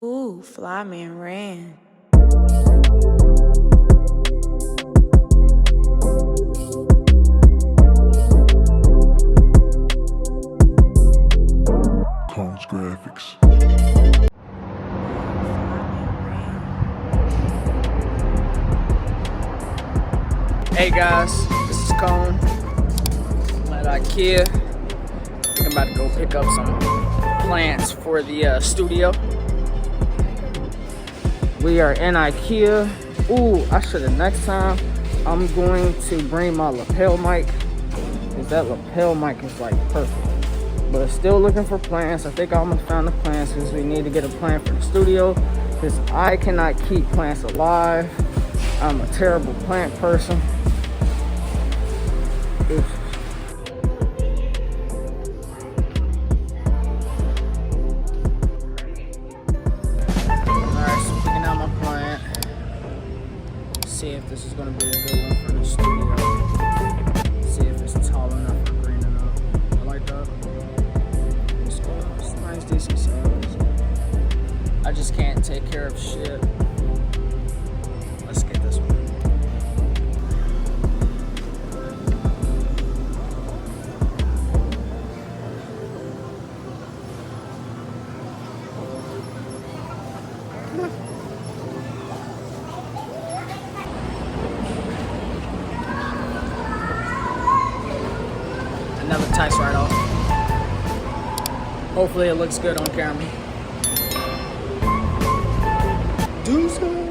Ooh, Flyman ran. Cones Graphics. Hey guys, this is Cone. I'm at Ikea. I think I'm about to go pick up some plants for the studio. We are in Ikea. Ooh, I should have next time. I'm going to bring my lapel mic, because that lapel mic is like perfect. But still looking for plants. I think I almost found the plants because we need to get a plant for the studio, because I cannot keep plants alive. I'm a terrible plant person. Oof. Alright, so picking out my plant. See if this is gonna be a good one for the studio. See if it's tall enough or green enough. I like that. It's nice, decent size. I just can't take care of shit. Let's get this one. Another tights right off. Hopefully it looks good on camera. Deuces.